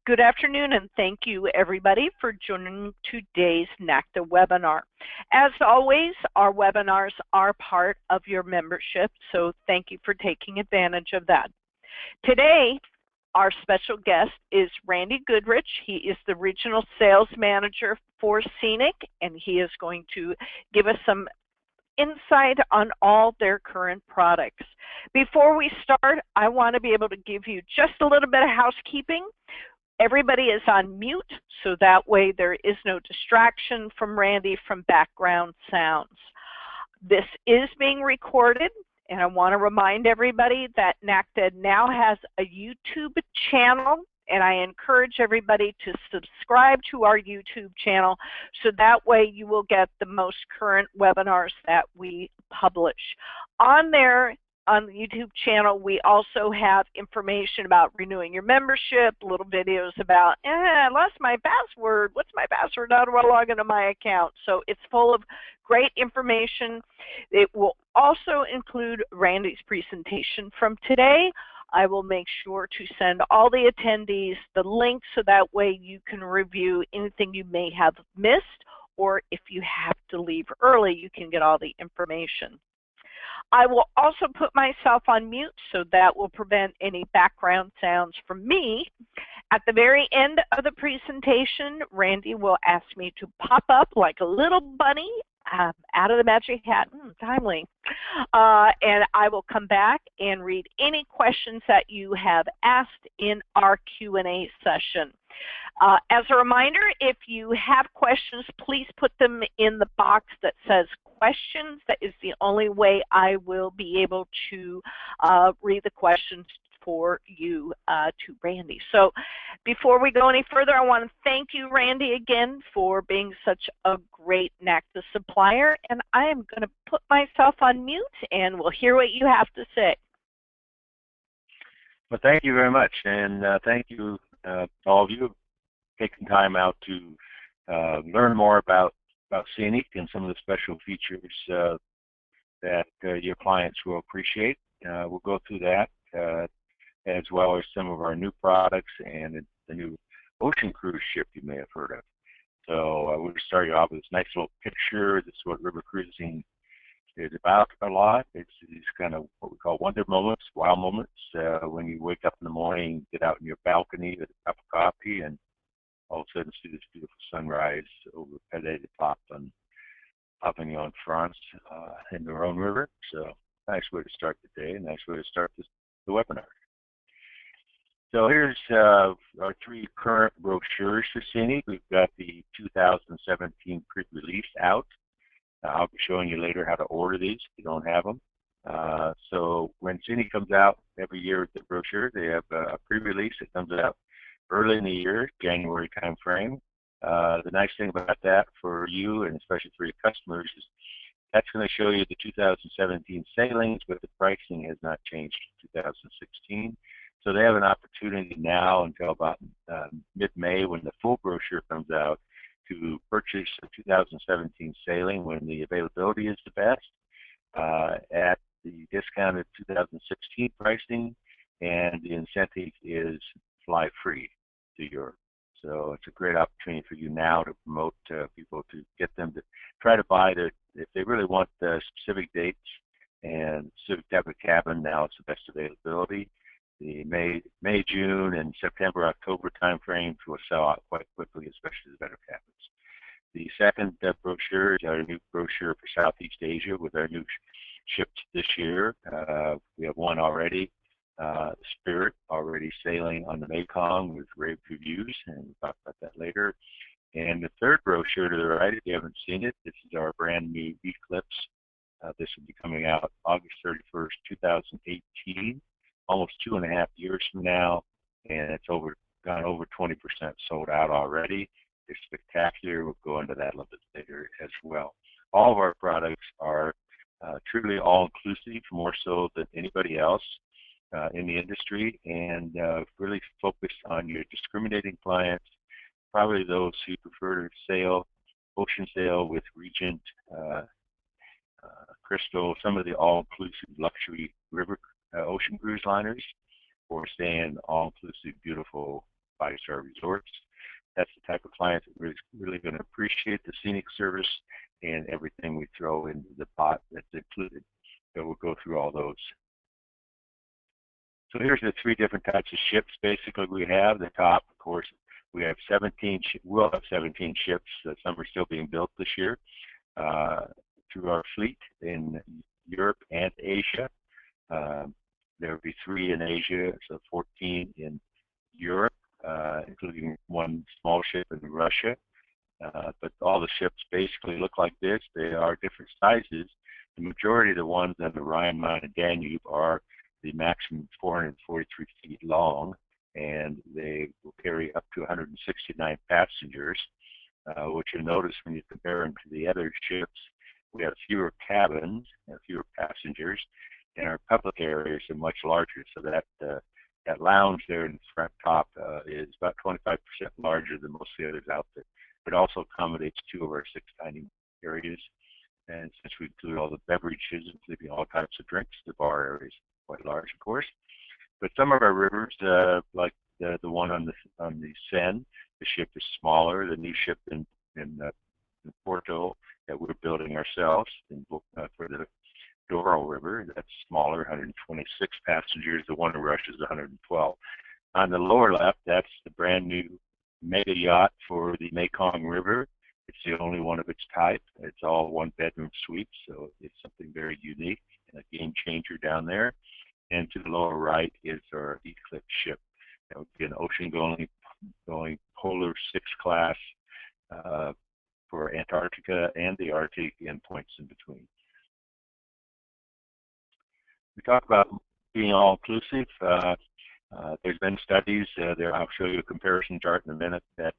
Good afternoon, and thank you, everybody, for joining today's NACTA webinar. As always, our webinars are part of your membership, so thank you for taking advantage of that. Today, our special guest is Randy Goodrich. He is the Regional Sales Manager for Scenic, and he is going to give us some insight on all their current products. Before we start, I want to be able to give you just a little bit of housekeeping. Everybody is on mute, so that way there is no distraction from Randy from background sounds. This is being recorded, and I want to remind everybody that NACTA now has a YouTube channel, and I encourage everybody to subscribe to our YouTube channel so that way you will get the most current webinars that we publish. On there, on the YouTube channel, we also have information about renewing your membership, little videos about, I lost my password. What's my password? How do I log into my account? So it's full of great information. It will also include Randy's presentation from today. I will make sure to send all the attendees the link so that way you can review anything you may have missed, or if you have to leave early, you can get all the information. I will also put myself on mute, so that will prevent any background sounds from me. At the very end of the presentation, Randy will ask me to pop up like a little bunny out of the magic hat, timely, and I will come back and read any questions that you have asked in our Q&A session. As a reminder, if you have questions, please put them in the box that says questions. That is the only way I will be able to read the questions for you to Randy. So before we go any further, I want to thank you, Randy, again for being such a great NACTA supplier, and I am going to put myself on mute and we'll hear what you have to say. Well, thank you very much, and thank you all of you taking time out to learn more about Scenic and some of the special features that your clients will appreciate. We'll go through that as well as some of our new products and the new ocean cruise ship you may have heard of. So we'll start you off with this nice little picture. This is what river cruising is about a lot. It's these kind of what we call wonder moments, wow moments, when you wake up in the morning, get out in your balcony with a cup of coffee, and all of a sudden see this beautiful sunrise over Palais de Papillon en France in the Rhone River. So nice way to start the day, nice way to start the webinar. So here's our three current brochures for Scenic. We've got the 2017 pre-release out. I'll be showing you later how to order these if you don't have them. So when Scenic comes out every year with the brochure, they have a pre-release that comes out early in the year, January time frame. The nice thing about that for you, and especially for your customers, is that's going to show you the 2017 sailings, but the pricing has not changed in 2016. So they have an opportunity now until about mid-May, when the full brochure comes out, to purchase a 2017 sailing when the availability is the best at the discounted 2016 pricing, and the incentive is fly free to Europe. So it's a great opportunity for you now to promote people, to get them to try to buy their, if they really want the specific dates and specific type of cabin, now it's the best availability. The May, June, and September, October time frames will sell out quite quickly, especially the better cabins. The second brochure is our new brochure for Southeast Asia with our new ships this year. We have one already, Spirit, already sailing on the Mekong with rave reviews, and we'll talk about that later. And the third brochure to the right, if you haven't seen it, this is our brand new Eclipse. This will be coming out August 31st, 2018. Almost 2.5 years from now, and it's gone over 20% sold out already. They're spectacular. We'll go into that a little bit later as well. All of our products are truly all-inclusive, more so than anybody else in the industry, and really focused on your discriminating clients, probably those who prefer to sail, ocean sail with Regent, Crystal, some of the all-inclusive luxury river ocean cruise liners, or staying all-inclusive, beautiful 5-star resorts. That's the type of client that really going to appreciate the scenic service and everything we throw into the pot that's included. So we'll go through all those. So here's the 3 different types of ships basically we have. The top, of course, we have 17, we'll have 17 ships. Some are still being built this year through our fleet in Europe and Asia. There will be 3 in Asia, so 14 in Europe, including 1 small ship in Russia. But all the ships basically look like this. They are different sizes. The majority of the ones on the Rhine, Main, and Danube are the maximum 443 feet long, and they will carry up to 169 passengers, which you'll notice when you compare them to the other ships. We have fewer cabins and fewer passengers, and our public areas are much larger, so that that lounge there in the front top is about 25% larger than most of the others out there. It also accommodates 2 of our 6 dining areas, and since we include all the beverages, including all types of drinks, the bar area is quite large, of course. But some of our rivers, like the one on the Seine, the ship is smaller. The new ship in Porto that we're building ourselves for the Douro River, that's smaller, 126 passengers. The one in Russia is 112. On the lower left, that's the brand new mega yacht for the Mekong River. It's the only one of its type. It's all 1-bedroom suites, so it's something very unique and a game changer down there. And to the lower right is our Eclipse ship. That would be an ocean-going Polar 6 class for Antarctica and the Arctic and points in between. We talk about being all-inclusive. There's been studies there. I'll show you a comparison chart in a minute that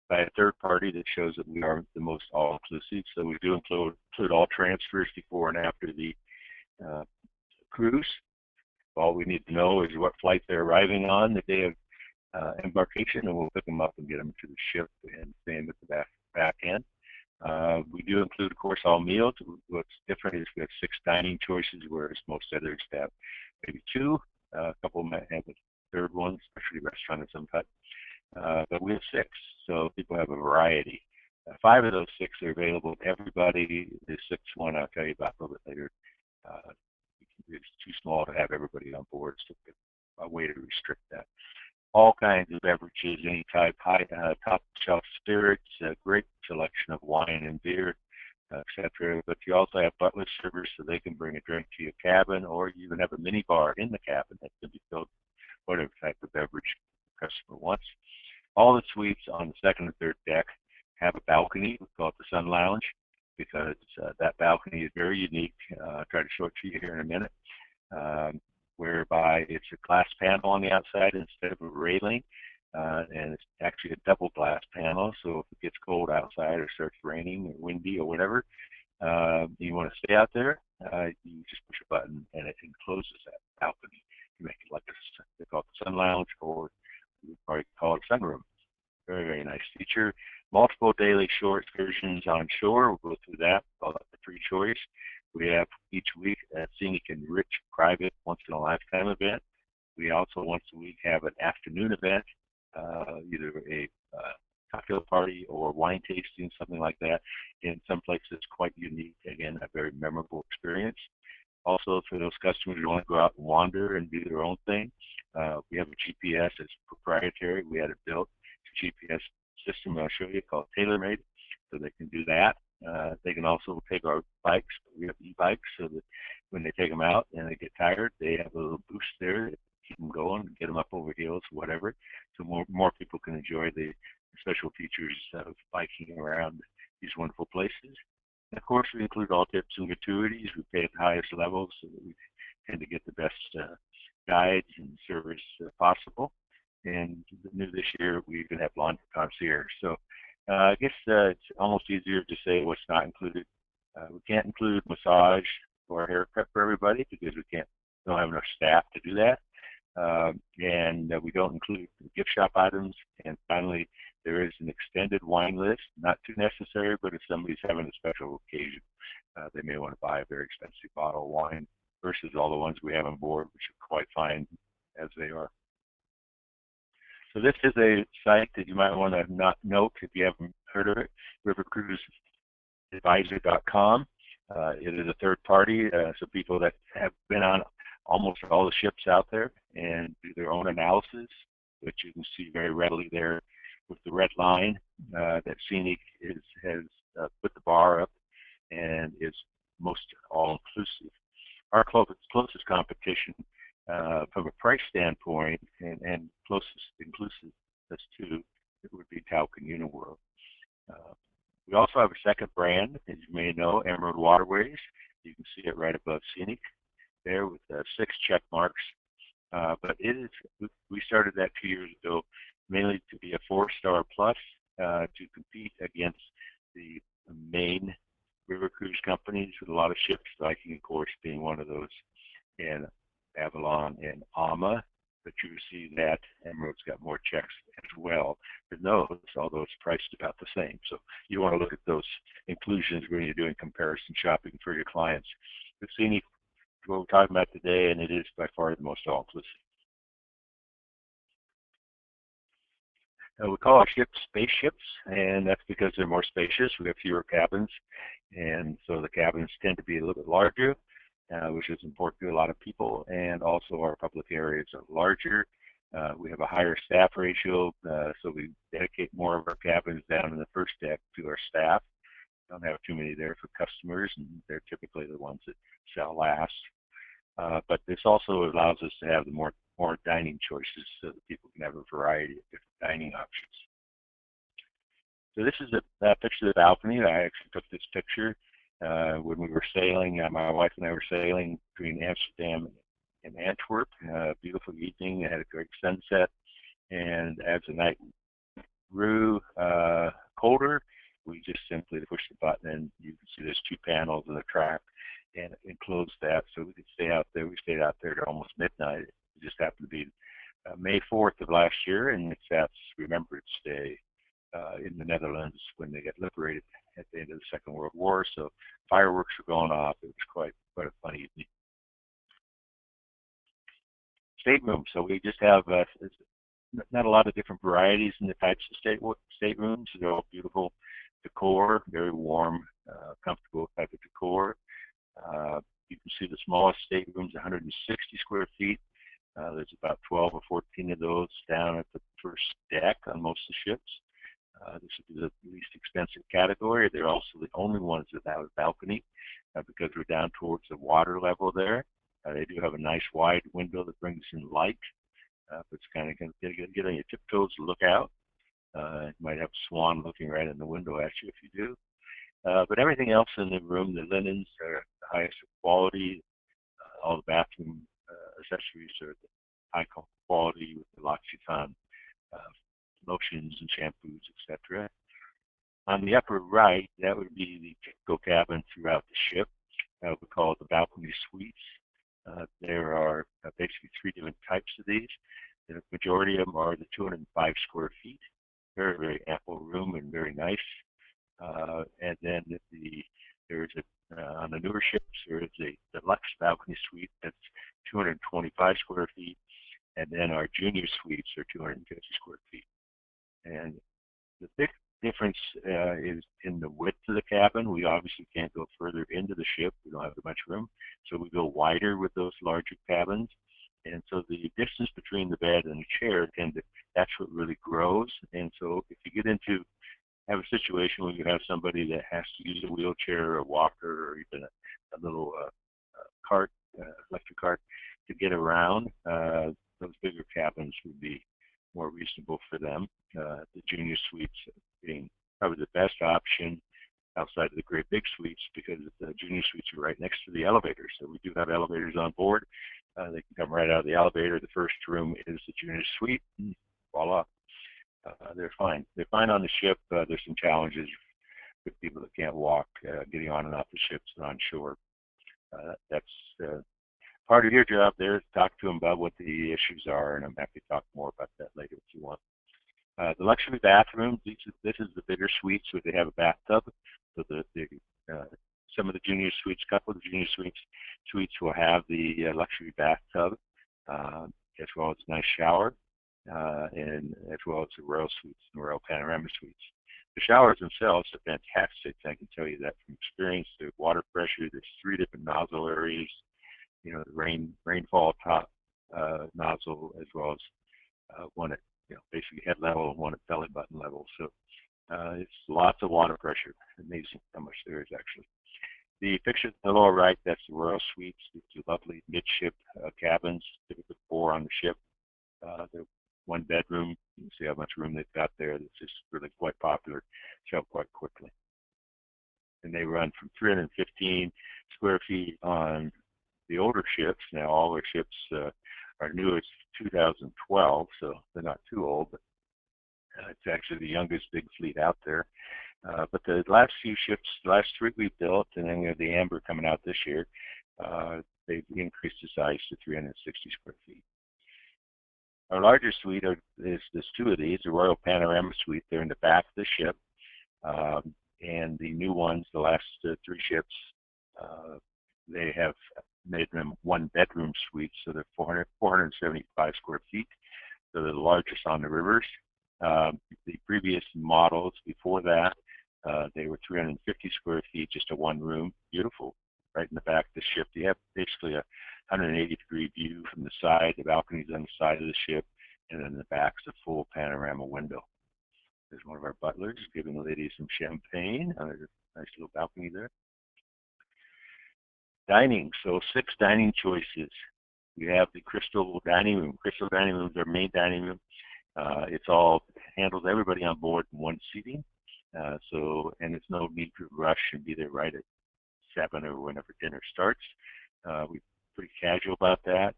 by a third party that shows that we are the most all-inclusive. So we do include all transfers before and after the cruise. All we need to know is what flight they're arriving on the day of embarkation, and we'll pick them up and get them to the ship, and same at the back end. We do include, of course, all meals. What's different is we have 6 dining choices, whereas most others have maybe 2. A couple might have a third one, especially restaurant of some type. But we have 6, so people have a variety. 5 of those 6 are available to everybody. The 6th one I'll tell you about a little bit later. It's too small to have everybody on board, so a way to restrict that. All kinds of beverages, any type, top shelf spirits, a great selection of wine and beer, etc. But you also have butler servers, so they can bring a drink to your cabin, or you even have a mini bar in the cabin that can be filled with whatever type of beverage the customer wants. All the suites on the 2nd and 3rd deck have a balcony. We call it the Sun Lounge, because that balcony is very unique. I'll try to show it to you here in a minute, whereby it's a glass panel on the outside instead of a railing, and it's actually a double glass panel, so if it gets cold outside or starts raining or windy or whatever, you want to stay out there, you just push a button and it encloses that balcony. You make it like they call it the Sun Lounge, or we would probably call it a sunroom. Very, very nice feature. Multiple daily shore excursions on shore. We'll go through that. Call that the free choice. We have each week a scenic and rich private once-in-a-lifetime event. We also once a week have an afternoon event, either a cocktail party or wine tasting, something like that. In some places, quite unique. Again, a very memorable experience. Also, for those customers who want to go out and wander and do their own thing, we have a GPS that's proprietary. We had it built. It's a GPS system I'll show you called TaylorMade, so they can do that. They can also take our bikes. We have e-bikes, so that when they take them out and they get tired, they have a little boost there to keep them going, get them up over hills, whatever. So more people can enjoy the special features of biking around these wonderful places. And of course, we include all tips and gratuities. We pay at the highest levels, so that we tend to get the best guides and service possible. And new this year, we even have laundry concierge. So I guess it's almost easier to say what's not included. We can't include massage or haircut for everybody because we don't have enough staff to do that. And we don't include gift shop items. And finally, there is an extended wine list, not too necessary, but if somebody's having a special occasion, they may want to buy a very expensive bottle of wine versus all the ones we have on board, which are quite fine as they are. So this is a site that you might want to note if you haven't heard of it, rivercruiseadvisor.com. It is a third party, so people that have been on almost all the ships out there and do their own analysis, which you can see very readily there with the red line that Scenic has put the bar up and is most all-inclusive. Our closest competition from a price standpoint and closest inclusive as to it would be Taucan Uniworld. We also have a second brand, as you may know, Emerald Waterways. You can see it right above Scenic there with 6 check marks. But it is, we started that 2 years ago mainly to be a 4-star plus to compete against the main river cruise companies with a lot of ships, Viking, of course, being one of those, and Avalon and Ama. But you see that Emerald's got more checks as well than those, although it's priced about the same. So you want to look at those inclusions when you're doing comparison shopping for your clients. The Scenic is what we're talking about today, and it is by far the most all-inclusive. We call our ships spaceships, and that's because they're more spacious. We have fewer cabins, and so the cabins tend to be a little bit larger, which is important to a lot of people, and also our public areas are larger. We have a higher staff ratio, so we dedicate more of our cabins down in the first deck to our staff. We don't have too many there for customers, and they're typically the ones that sell last. But this also allows us to have the more dining choices so that people can have a variety of different dining options. So this is a picture of the balcony. I actually took this picture when we were sailing. My wife and I were sailing between Amsterdam and Antwerp. Beautiful evening. It had a great sunset. And as the night grew colder, we just simply pushed the button, and you can see there's 2 panels in the track, and closed that so we could stay out there. We stayed out there to almost midnight. It just happened to be May 4th of last year, and it's that's Remembrance Day in the Netherlands when they got liberated at the end of the Second World War. So fireworks were going off. It was quite a fun evening. Staterooms. So we just have not a lot of different varieties in the types of staterooms. They're all beautiful decor, very warm, comfortable type of decor. You can see the smallest staterooms, 160 square feet. There's about 12 or 14 of those down at the first deck on most of the ships. This would be the least expensive category. They're also the only ones without a balcony because we're down towards the water level there. They do have a nice wide window that brings in light, but it's kind of going to get on your tiptoes to look out. You might have a swan looking right in the window at you if you do. But everything else in the room, the linens are the highest quality. All the bathroom accessories are the high quality with the L'Occitane lotions and shampoos, etc. On the upper right, that would be the typical cabin throughout the ship. We call it the balcony suites. There are basically 3 different types of these. The majority of them are the 205 square feet. Very, very ample room and very nice. And then there's on the newer ships, there is a deluxe balcony suite that's 225 square feet, and then our junior suites are 250 square feet. And the big difference is in the width of the cabin. We obviously can't go further into the ship. We don't have much room, so we go wider with those larger cabins. And so the distance between the bed and the chair that's what really grows. And so if you get into have a situation where you have somebody that has to use a wheelchair or a walker or even a little cart, electric cart to get around, those bigger cabins would be more reasonable for them. The junior suites being probably the best option outside of the great big suites because the junior suites are right next to the elevators. So we do have elevators on board. They can come right out of the elevator. The first room is the junior suite. Voila. They're fine. They're fine on the ship. There's some challenges with people that can't walk, getting on and off the ships and on shore. That's part of your job there is to talk to them about what the issues are, and I'm happy to talk more about that later if you want. The luxury bathrooms, this is the bigger suites where they have a bathtub. So some of the junior suites, a couple of the junior suites will have the luxury bathtub as well as a nice shower. and as well as the Royal Suites and Royal Panorama Suites. The showers themselves are fantastic. I can tell you that from experience. The water pressure, there's 3 different nozzle areas. You know, the rainfall top nozzle, as well as one at basically head level and one at belly button level. So it's lots of water pressure. Amazing how much there is actually. The picture to the lower right, that's the Royal Suites. These are lovely midship cabins, typically 4 on the ship. The 1 bedroom, you can see how much room they've got there. It's just really quite popular, sell quite quickly. And they run from 315 square feet on the older ships. Now all our ships are new as 2012, so they're not too old, but it's actually the youngest big fleet out there. But the last few ships, the last 3 we built, and then we have the Amber coming out this year, they've increased the size to 360 square feet. Our largest suite is there's 2 of these, the Royal Panorama Suite. They're in the back of the ship. And the new ones, the last 3 ships, they have made them 1 bedroom suites, so they're 475 square feet. So they're the largest on the rivers. The previous models before that, they were 350 square feet, just a 1 room, beautiful, right in the back of the ship. You have basically a 180-degree view from the side. The balcony's on the side of the ship, and then the back's a full panorama window. There's one of our butlers giving the ladies some champagne on a nice little balcony there. Dining, so 6 dining choices. We have the Crystal Dining Room. Crystal Dining Room is our main dining room. It's all handles everybody on board in 1 seating. And it's no need to rush and be there right at 7 or whenever dinner starts. We're pretty casual about that.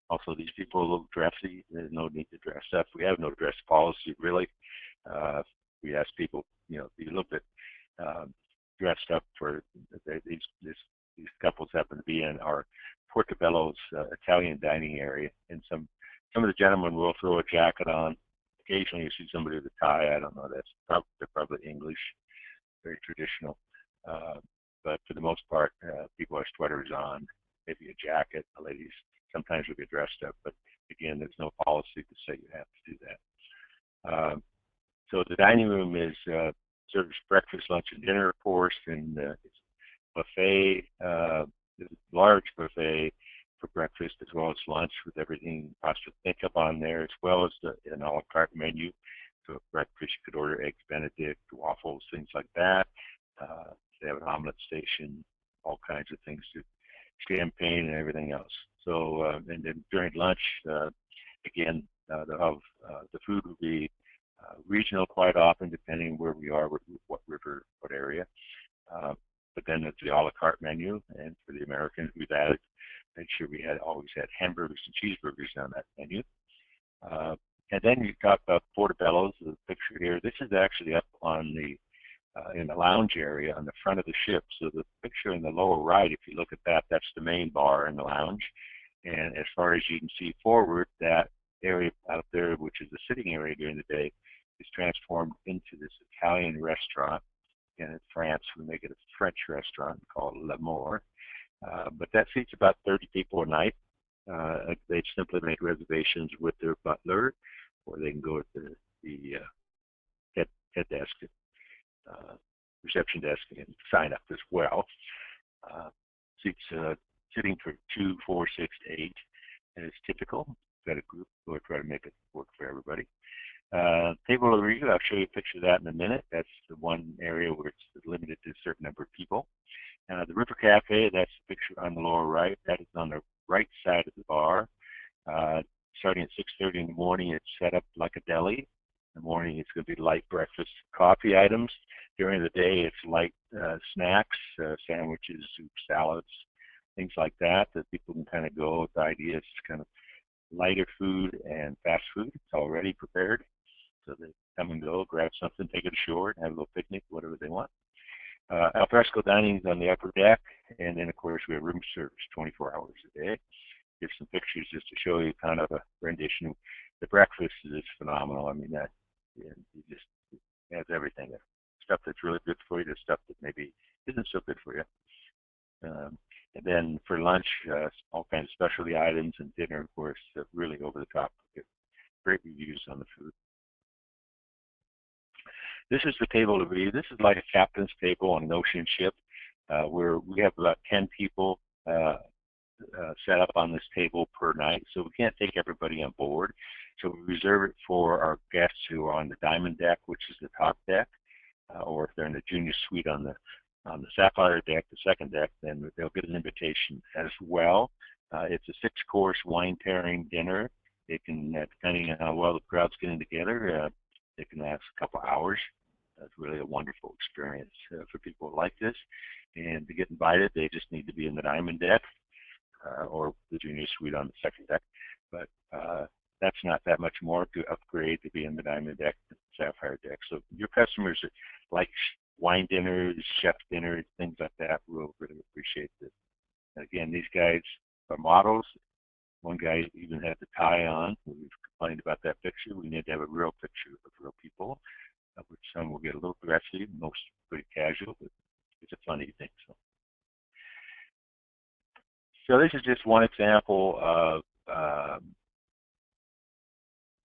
Also, these people are a little dressy. There's no need to dress up. We have no dress policy, really. We ask people, be a little bit dressed up for these couples happen to be in our Portobello's Italian dining area, and some of the gentlemen will throw a jacket on. Occasionally, you see somebody with a tie. I don't know. They're probably English, very traditional. But for the most part, people have sweaters on, maybe a jacket. The ladies sometimes will get dressed up, but again, there's no policy to say you have to do that. So the dining room serves breakfast, lunch, and dinner, of course, and it's buffet, large buffet for breakfast as well as lunch with everything you possibly think of on there, as well as an a la carte menu. So at breakfast, you could order eggs Benedict, waffles, things like that. They have an omelet station, all kinds of things, champagne and everything else. So, and then during lunch, again, they'll have the food will be regional quite often, depending where we are, what river, what area. But then it's the a la carte menu, and for the Americans, we've made sure we always had hamburgers and cheeseburgers on that menu. And then you talk about Portobello's, the picture here. This is actually up on in the lounge area on the front of the ship. So the picture in the lower right, if you look at that, that's the main bar in the lounge. And as far as you can see forward, that area out there, which is the sitting area during the day, is transformed into this Italian restaurant. And in France, we make it a French restaurant called L'Amour. But that seats about 30 people a night. They simply make reservations with their butler, or they can go to the head desk, reception desk, and sign up as well. Seats sitting for 2, 4, 6, 8, and it's typical. We've got a group who try to make it work for everybody. Table of review, I'll show you a picture of that in a minute. That's the one area where it's limited to a certain number of people. The River Cafe, that's the picture on the lower right. That is on the right side of the bar. Starting at 6:30 in the morning, it's set up like a deli. In the morning, it's going to be light breakfast coffee items. During the day, it's light snacks, sandwiches, soup, salads, things like that people can kind of go. The idea is kind of lighter food and fast food. It's already prepared. So they come and go, grab something, take it ashore, and have a little picnic, whatever they want. Al fresco dining is on the upper deck, and then, of course, we have room service 24 hours a day. Here's some pictures just to show you kind of a rendition. The breakfast is phenomenal. I mean, it has everything there. Stuff that's really good for you to stuff that maybe isn't so good for you. And then for lunch, all kinds of specialty items, and dinner, of course, really over the top. great reviews on the food. This is the table to read. This is like a captain's table on an ocean ship, where we have about 10 people set up on this table per night, so we can't take everybody on board. So we reserve it for our guests who are on the diamond deck, which is the top deck, or if they're in the junior suite on the sapphire deck, the second deck, then they'll get an invitation as well. It's a 6-course wine pairing dinner. It can, depending on how well the crowd's getting together, it can last a couple hours. It's really a wonderful experience for people who like this. And to get invited, they just need to be in the diamond deck or the junior suite on the second deck. But that's not that much more to upgrade to be in the diamond deck, the sapphire deck. So your customers that like wine dinners, chef dinners, things like that will really appreciate this. And again, these guys are models. One guy even had the tie on. We've complained about that picture. We need to have a real picture of real people, which some will get a little aggressive, most pretty casual, but it's a funny thing. So this is just one example of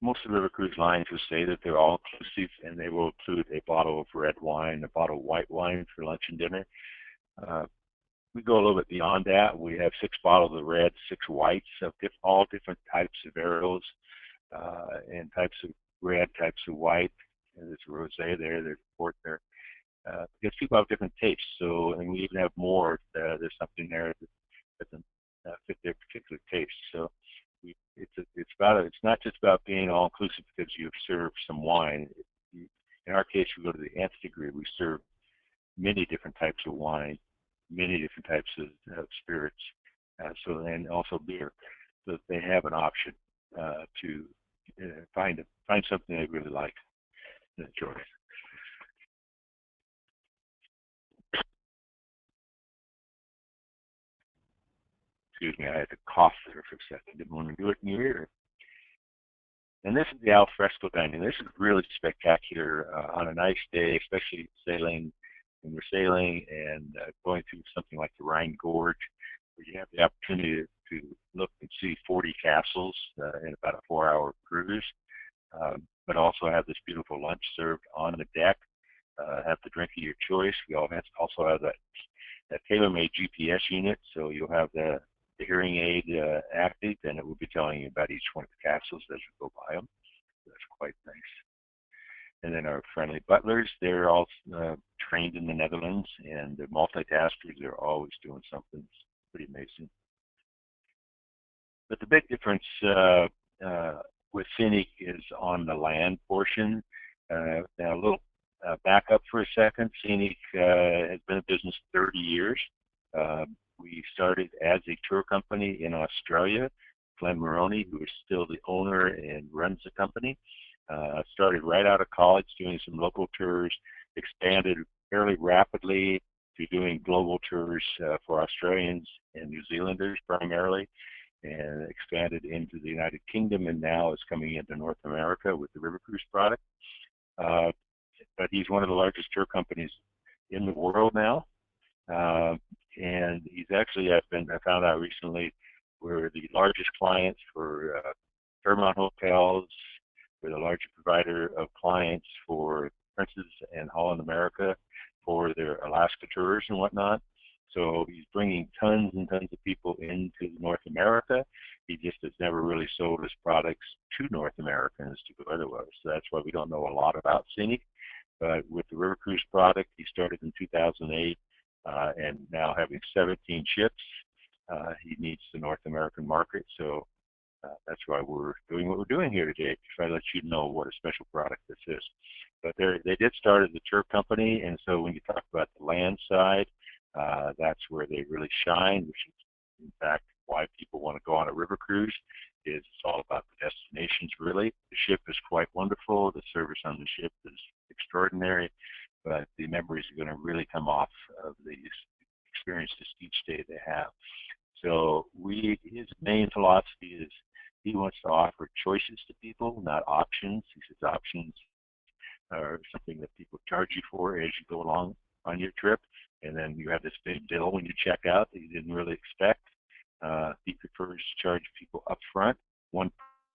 most of the river cruise lines will say that they're all inclusive, and they will include a bottle of red wine, a bottle of white wine for lunch and dinner. We go a little bit beyond that. We have 6 bottles of red, 6 whites of all different types of varietals and types of red, types of white. And there's rosé there, there's port there. Because people have different tastes, so, and we even have more. There's something there that doesn't fit their particular taste. So it's not just about being all inclusive because you've served some wine. In our case, we go to the nth degree. We serve many different types of wine, many different types of spirits, and also beer, so that they have an option to find something they really like and enjoy. Excuse me, I had to cough there for a second. Didn't want to do it in your ear. And this is the al fresco dining. This is really spectacular on a nice day, especially sailing. When we're sailing and going through something like the Rhine Gorge, where you have the opportunity to look and see 40 castles in about a 4-hour cruise, but also have this beautiful lunch served on the deck, have the drink of your choice. We also have that tailor-made GPS unit, so you'll have the hearing aid active, and it will be telling you about each one of the castles as you go by them. So that's quite nice. And then our friendly butlers, they're all trained in the Netherlands, and they're multitaskers. They're always doing something. It's pretty amazing. But the big difference with Scenic is on the land portion. Now a little back up for a second. Scenic has been in business 30 years. We started as a tour company in Australia. Glenn Maroney, who is still the owner and runs the company, started right out of college doing some local tours, expanded fairly rapidly to doing global tours for Australians and New Zealanders primarily, and expanded into the United Kingdom, and now is coming into North America with the River Cruise product. But he's one of the largest tour companies in the world now. And he's actually, I found out recently, we're the largest clients for Fairmont Hotels. We're the largest provider of clients for Princess and Holland America for their Alaska tours and whatnot. So he's bringing tons and tons of people into North America. He just has never really sold his products to North Americans to go otherwise. So that's why we don't know a lot about Scenic. But with the River Cruise product, he started in 2008, and now having 17 ships, he needs the North American market. So that's why we're doing what we're doing here today, to try to let you know what a special product this is. But they did start as a tour company, and so when you talk about the land side, that's where they really shine, which is, in fact, why people want to go on a river cruise. It's all about the destinations, really. The ship is quite wonderful. The service on the ship is extraordinary, but the memories are going to really come off of these experiences each day they have. So his main philosophy is he wants to offer choices to people, not options. He says options are something that people charge you for as you go along on your trip, and then you have this big bill when you check out that you didn't really expect. He prefers to charge people up front, one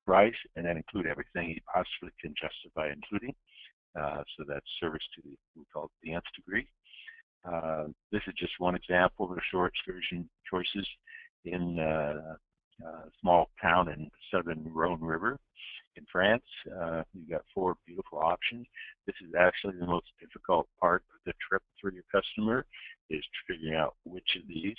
price and then include everything he possibly can justify including. So that's service to the, we call it the nth degree. This is just one example of the shore excursion choices in a small town in southern Rhone River in France. You've got 4 beautiful options. This is actually the most difficult part of the trip for your customer, is figuring out which of these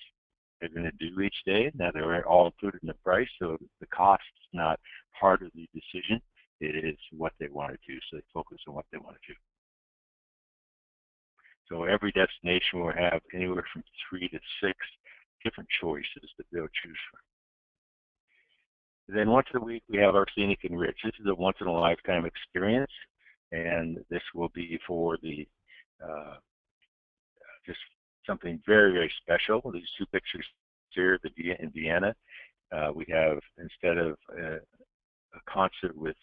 they're going to do each day. Now, they're all included in the price, so the cost is not part of the decision. It is what they want to do, so they focus on what they want to do. So every destination will have anywhere from 3 to 6 different choices that they'll choose from. Then once a week, we have our Scenic Enrich. This is a once-in-a-lifetime experience, and this will be for the just something very, very special. These 2 pictures here in Vienna, we have, instead of a concert with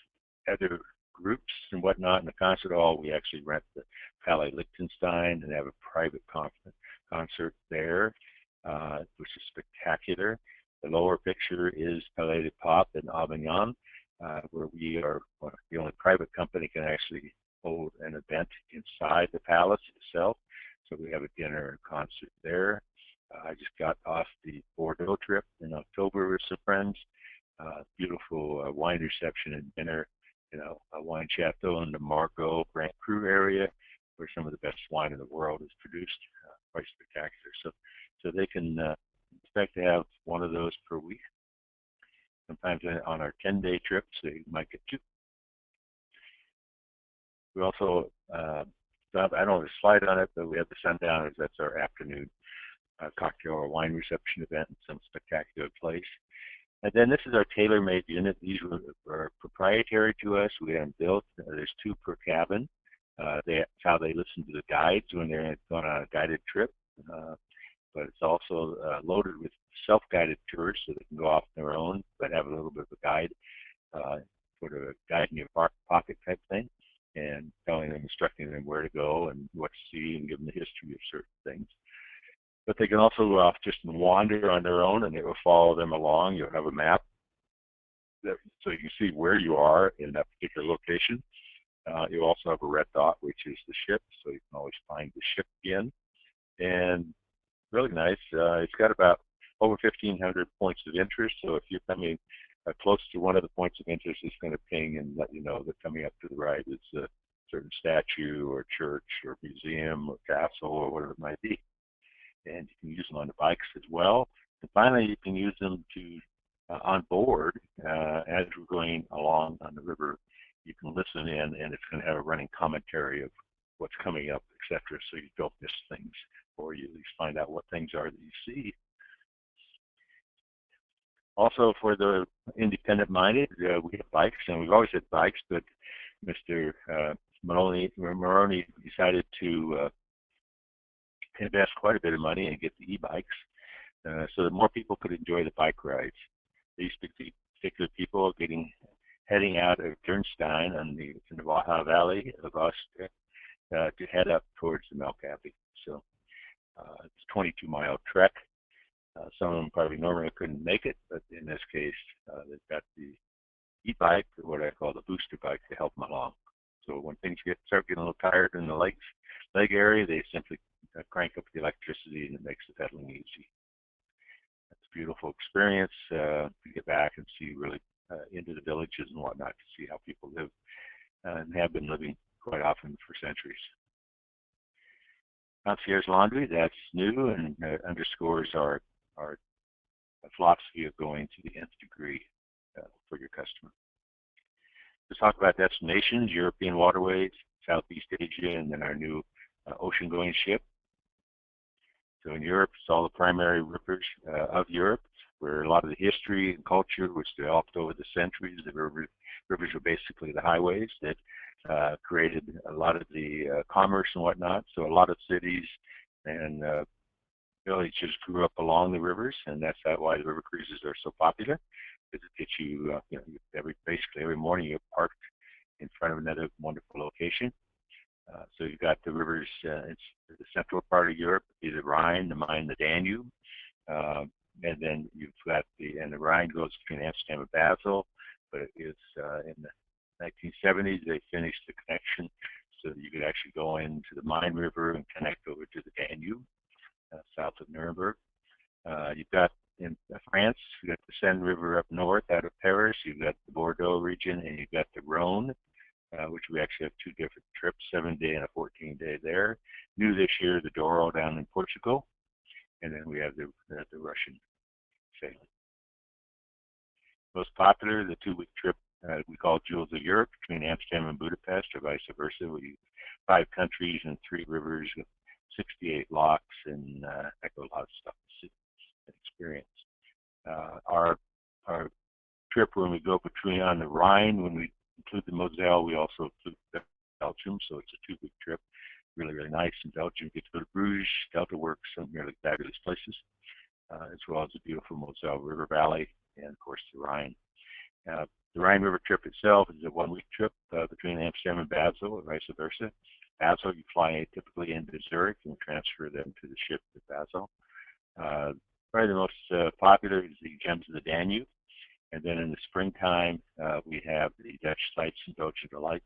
other groups and whatnot in the concert hall, we actually rent the Palais Liechtenstein and have a private concert there, which is spectacular. The lower picture is Palais de Pop in Avignon, where we are the only private company can actually hold an event inside the palace itself. So we have a dinner and concert there. I just got off the Bordeaux trip in October with some friends. Beautiful wine reception and dinner, a wine chateau in the Margaux Grand Cru area, where some of the best wine in the world is produced. Quite spectacular. So they can expect to have one of those per week. Sometimes on our 10-day trips, they might get 2. We also, I don't have a slide on it, but we have the Sundowners. That's our afternoon cocktail or wine reception event in some spectacular place. And then this is our tailor-made unit. These are proprietary to us. We have them built. There's 2 per cabin. That's how they listen to the guides when they're going on a guided trip. But it's also loaded with self-guided tours, so they can go off on their own, but have a little bit of a guide, sort of a guide in your pocket type thing, and instructing them where to go and what to see, and give them the history of certain things. But they can also go off just and wander on their own, and it will follow them along. You'll have a map, so you can see where you are in that particular location. You'll also have a red dot, which is the ship, so you can always find the ship again. And really nice. It's got about over 1,500 points of interest, so if you're coming close to one of the points of interest, it's going to ping and let you know that coming up to the right is a certain statue or church or museum or castle or whatever it might be. And you can use them on the bikes as well. And finally, you can use them to on board as we're going along on the river. You can listen in, and it's going to have a running commentary of what's coming up, etc., so you don't miss things, or you at least find out what things are that you see. Also, for the independent-minded, we have bikes, and we've always had bikes, but Mr. Moroni decided to invest quite a bit of money and get the e-bikes so that more people could enjoy the bike rides. These particular people are heading out of Dürnstein in the Waha Valley of Austria to head up towards the Milk Abbey. So it's a 22-mile trek. Some of them probably normally couldn't make it, but in this case, they've got the e-bike, or what I call the booster bike, to help them along. So when things start getting a little tired in the leg area, they simply crank up the electricity, and it makes the pedaling easy. It's a beautiful experience to get back and see really into the villages and whatnot to see how people live and have been living quite often for centuries. Concierge laundry, that's new and underscores our philosophy of going to the nth degree for your customer. Let's talk about destinations, European waterways, Southeast Asia, and then our new ocean-going ship. So in Europe, it's all the primary rivers of Europe, where a lot of the history and culture was developed over the centuries. The rivers were basically the highways that created a lot of the commerce and whatnot. So a lot of cities and villages grew up along the rivers, and that's why the river cruises are so popular. Because it gets you, basically every morning you're parked in front of another wonderful location. So you've got the rivers, it's the central part of Europe, the Rhine, the Main, the Danube, and then you've got the Rhine goes between Amsterdam and Basel. but it is in the 1970s they finished the connection so that you could actually go into the Main River and connect over to the Danube south of Nuremberg. You've got in France, you've got the Seine River up north out of Paris, you've got the Bordeaux region, and you've got the Rhone, which we actually have two different trips, 7-day and a 14-day there. New this year, the Douro down in Portugal, and then we have the Russian sailing. Most popular, the 2-week trip we call Jewels of Europe between Amsterdam and Budapest, or vice versa. We 5 countries and 3 rivers with 68 locks and a lot of stuff to see and experience. Our trip when we go between on the Rhine, when we include the Moselle, we also include Belgium, so it's a 2-week trip. Really, really nice in Belgium. You get to go to Bruges, Delta Works, some really fabulous places, as well as the beautiful Moselle River Valley, and of course the Rhine. The Rhine River trip itself is a 1-week trip between Amsterdam and Basel, or vice versa. Basel, you fly typically into Zurich and transfer them to the ship to Basel. Probably the most popular is the Gems of the Danube. And then in the springtime, we have the Dutch Sights and Belgian Delights.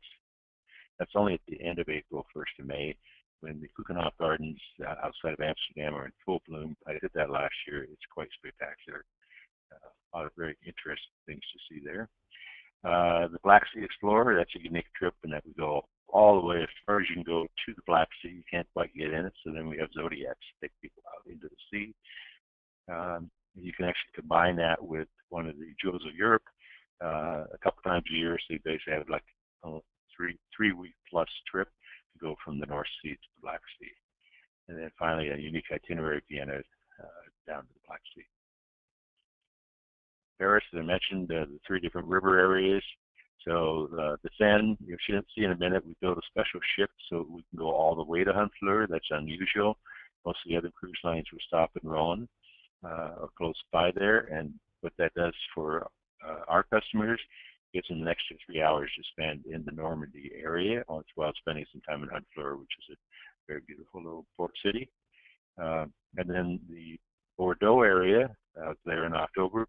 That's only at the end of April, 1st of May, when the Keukenhof Gardens outside of Amsterdam are in full bloom. I did that last year. It's quite spectacular. A lot of very interesting things to see there. The Black Sea Explorer, that's a unique trip in that we go all the way as far as you can go to the Black Sea. You can't quite get in it, so then we have Zodiacs to take people out into the sea. You can actually combine that with one of the Jewels of Europe a couple times a year, so you basically have like a 3-week plus trip to go from the North Sea to the Black Sea. And then finally a unique itinerary, Vienna down to the Black Sea. Paris, as I mentioned, the 3 different river areas. So the Seine, you should see in a minute, we built a special ship so we can go all the way to Honfleur. That's unusual. Most of the other cruise lines will stop in Rouen or close by there. And what that does for our customers, gives them an extra 3 hours to spend in the Normandy area, as well as spending some time in Honfleur, which is a very beautiful little port city. And then the Bordeaux area there in October.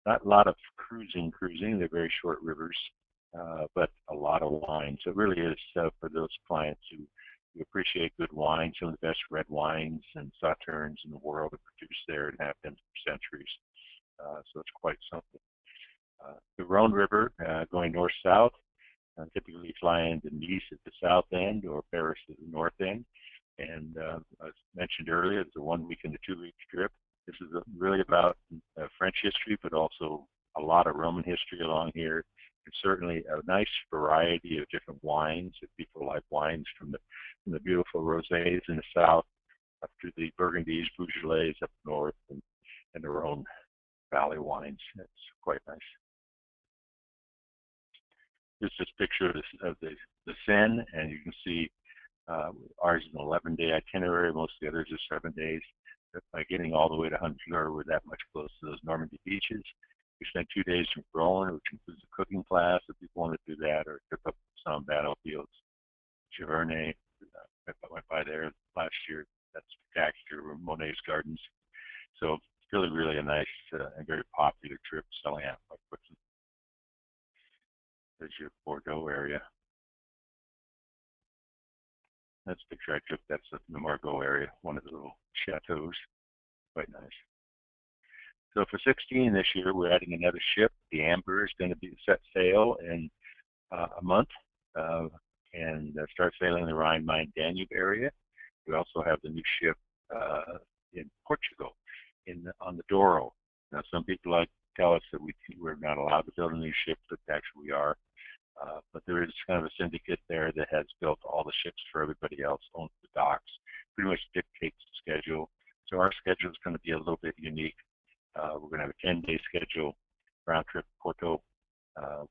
Not a lot of cruising. They're very short rivers, but a lot of wine. So it really is for those clients who appreciate good wine. Some of the best red wines and sauternes in the world are produced there and have been for centuries. So it's quite something. The Rhone River going north-south, typically fly into Nice at the south end or Paris at the north end. And as mentioned earlier, it's a 1-week and a 2-week trip. This is really about French history, but also a lot of Roman history along here. And certainly a nice variety of different wines. If people like wines from the beautiful rosés in the south, up to the Burgundies, Beaujolais up north, and the Rhone Valley wines. That's quite nice. This is a picture of the Seine, and you can see ours is an 11-day itinerary. Most of the others are 7 days. By getting all the way to Honfleur, we're that much close to those Normandy beaches. We spent 2 days from Rouen, which includes a cooking class if people want to do that, or trip up some battlefields. Giverny, I went by there last year. That's spectacular. Monet's Gardens. So it's really, really a nice and very popular trip, selling out quite quickly. There's your Bordeaux area. That's the picture I took. That's the Margaux area, one of the little chateaus. Quite nice. So for 16 this year, we're adding another ship. The Amber is going to be set sail in a month and start sailing in the Rhine-Main-Danube area. We also have the new ship in Portugal on the Douro. Now, some people tell us that we're not allowed to build a new ship, but actually we are. But there is kind of a syndicate there that has built all the ships for everybody else, owns the docks, pretty much dictates the schedule. So our schedule is going to be a little bit unique. We're going to have a 10-day schedule, round trip to Porto.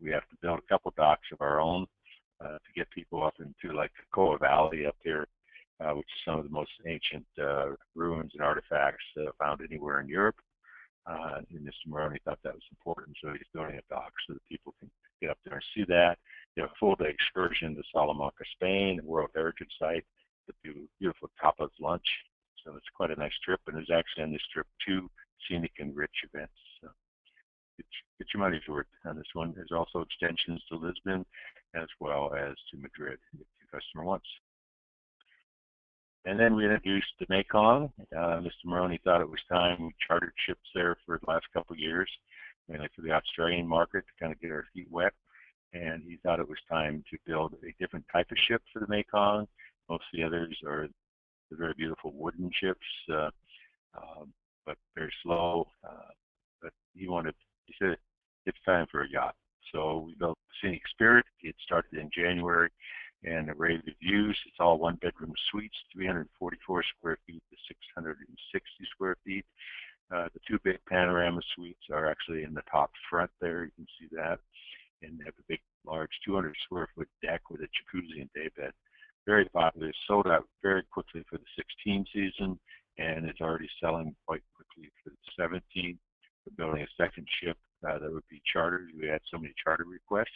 We have to build a couple docks of our own to get people up into like the Coa Valley up here, which is some of the most ancient ruins and artifacts found anywhere in Europe. And Mr. Moroni thought that was important, so he's building a dock so that people can get up there and see that. You have a full-day excursion to Salamanca, Spain, a World Heritage Site, the beautiful tapas lunch. So it's quite a nice trip, and there's actually on this trip 2 scenic and rich events. So get your money's worth on this one. There's also extensions to Lisbon as well as to Madrid if the customer wants. And then we introduced the Mekong. Mr. Maroney thought it was time. We chartered ships there for the last couple of years, mainly for the Australian market to kind of get our feet wet. And he thought it was time to build a different type of ship for the Mekong. Most of the others are the very beautiful wooden ships, but very slow. But he said, it's time for a yacht. So we built Scenic Spirit. It started in January and a rave reviews. It's all one-bedroom suites, 344 square feet to 660 square feet. The two big panorama suites are actually in the top front there. You can see that. And they have a big, large 200 square foot deck with a jacuzzi and daybed. Very popular. Sold out very quickly for the 16 season, and it's already selling quite quickly for the 17. We're building a second ship that would be chartered. We had so many charter requests.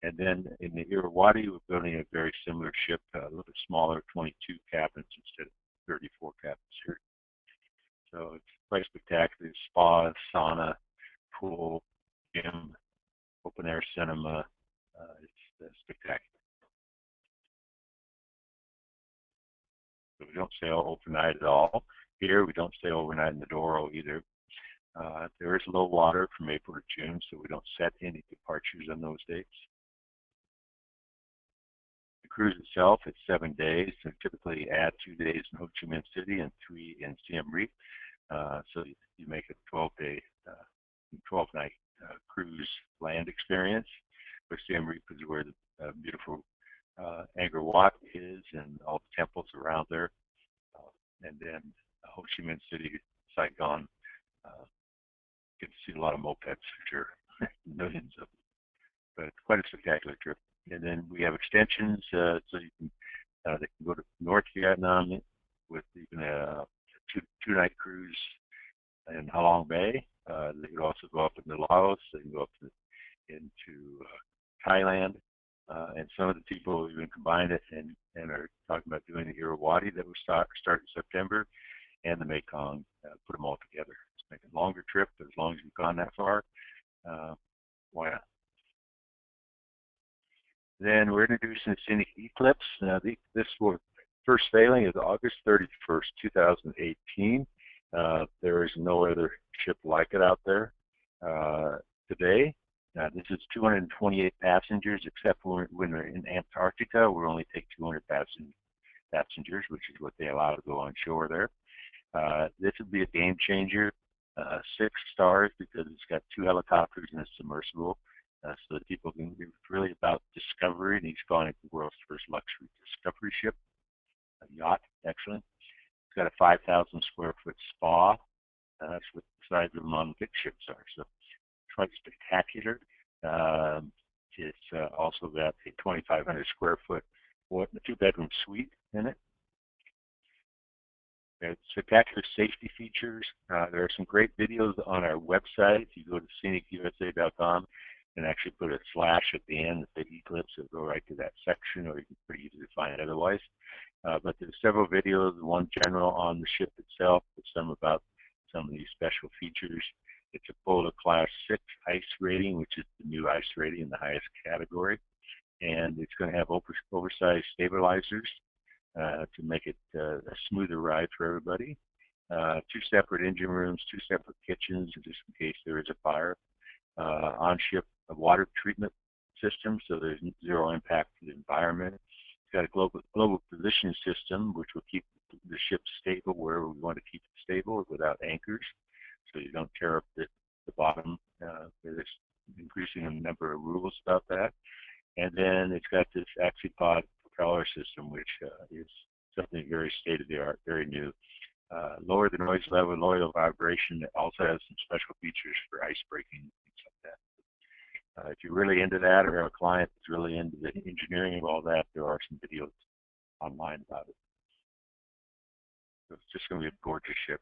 And then in the Irrawaddy, we're building a very similar ship, a little bit smaller, 22 cabins instead of 34 cabins here. So it's quite spectacular. Spa, sauna, pool, gym, open air cinema. It's spectacular. So we don't sail overnight at all. Here we don't sail overnight in the Douro either. There is low water from April to June, so we don't set any departures on those dates. The cruise itself is 7 days, and typically add 2 days in Ho Chi Minh City and 3 in Siem Reap. So you make a 12-night cruise land experience. Where Siem Reap is where the beautiful Angkor Wat is and all the temples around there. And then Ho Chi Minh City, Saigon, get to see a lot of mopeds for sure, millions of them. But it's quite a spectacular trip. And then we have extensions, so you can they can go to North Vietnam with even a two-night cruise in Halong Bay. They could also go up into Laos. They can go up into Thailand. And some of the people even combined it and are talking about doing the Irrawaddy that will start in September and the Mekong, put them all together. It's make a longer trip, but as long as you've gone that far, why not? Then we're introducing the Scenic Eclipse. Now, this first sailing is August 31st, 2018. There is no other ship like it out there today. This is 228 passengers, except when we're in Antarctica, we only take 200 passengers, which is what they allow to go on shore there. This would be a game changer. 6 stars because it's got 2 helicopters and a submersible. So that people can be really about discovery, and he's calling it the world's first luxury discovery ship, a yacht, actually. It's got a 5,000 square foot spa. That's what the size of them big ships are. So it's quite spectacular. It's also got a 2,500 square foot, 2-bedroom suite in it. There's spectacular safety features. There are some great videos on our website. If you go to scenicusa.com and actually put a / at the end, the Eclipse, it'll go right to that section, or you can pretty easily find it otherwise. But there's several videos, one general on the ship itself, but some about some of these special features. It's a Polar Class 6 ice rating, which is the new ice rating in the highest category. And it's going to have oversized stabilizers to make it a smoother ride for everybody. 2 separate engine rooms, 2 separate kitchens, just in case there is a fire. On-ship water treatment system, so there's 0 impact to the environment. It's got a global position system, which will keep the ship stable wherever we want to keep it stable without anchors, so you don't tear up the bottom. There's increasing a number of rules about that. And then it's got this AxiPod propeller system, which is something very state-of-the-art, very new. Lower the noise level, lower the vibration. It also has some special features for ice breaking, things like that. If you're really into that, or a client that's really into the engineering of all that, there are some videos online about it. So it's just going to be a gorgeous ship.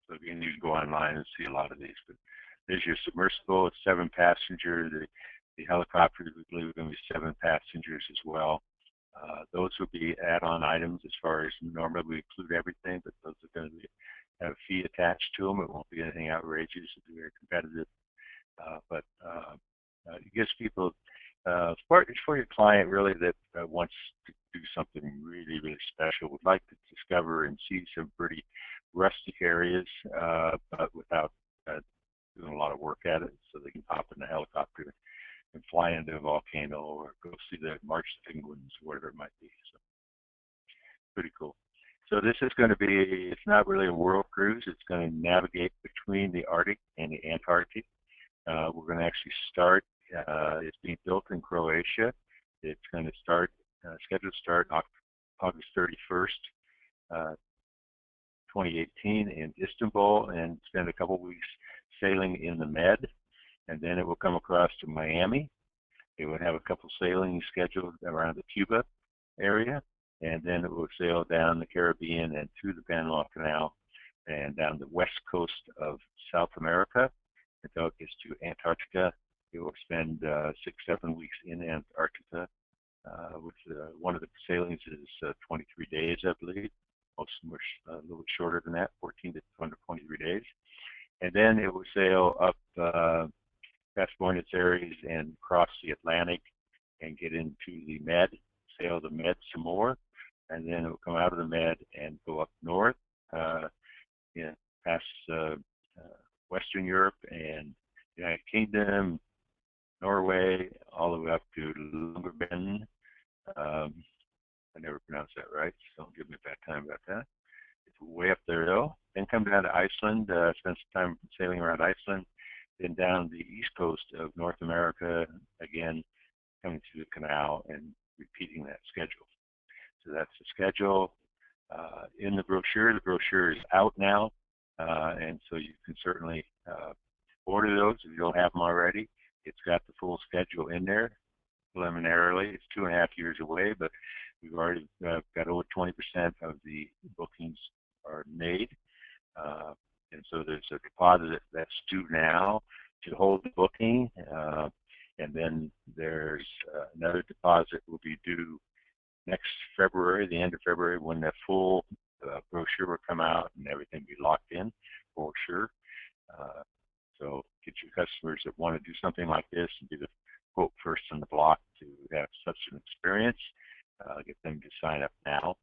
So again, you can go online and see a lot of these. But there's your submersible. It's 7 passengers. The helicopter, we believe, are going to be 7 passengers as well. Those would be add-on items as far as normally we include everything, but those are going to have a fee attached to them. It won't be anything outrageous. It'll be very competitive. But it gives people, it's for your client really that wants to do something really, really special, would like to discover and see some pretty rustic areas, but without doing a lot of work at it, so they can hop in a helicopter and fly into a volcano or go see the march penguins, whatever it might be. So pretty cool. So this is going to be, it's not really a world cruise. It's going to navigate between the Arctic and the Antarctic. We're going to actually start, it's being built in Croatia. It's going to start, scheduled to start August 31st, 2018 in Istanbul, and spend a couple weeks sailing in the Med, and then it will come across to Miami. It would have a couple sailings scheduled around the Cuba area, and then it will sail down the Caribbean and through the Panama Canal and down the west coast of South America until it gets to Antarctica. It will spend 6-7 weeks in Antarctica. With one of the sailings is 23 days, I believe. Most of them are a little bit shorter than that, 14 to under 23 days. And then it will sail up past Buenos Aires and cross the Atlantic and get into the Med, sail the Med some more, and then it will come out of the Med and go up north, past Western Europe and United Kingdom, Norway, all the way up to Longyearbyen. I never pronounced that right, so don't give me a bad time about that. It's way up there though. Then come down to Iceland, spend some time sailing around Iceland, then down the east coast of North America, again, coming through the canal and repeating that schedule. So that's the schedule. In the brochure is out now, and so you can certainly order those if you don't have them already. It's got the full schedule in there preliminarily. It's 2.5 years away, but we've already got over 20% of the bookings are made. And so there's a deposit that's due now to hold the booking. And then there's another deposit will be due next February, the end of February, when the full brochure will come out and everything be locked in for sure. So get your customers that want to do something like this and be the quote first on the block to have such an experience. Get them to sign up now.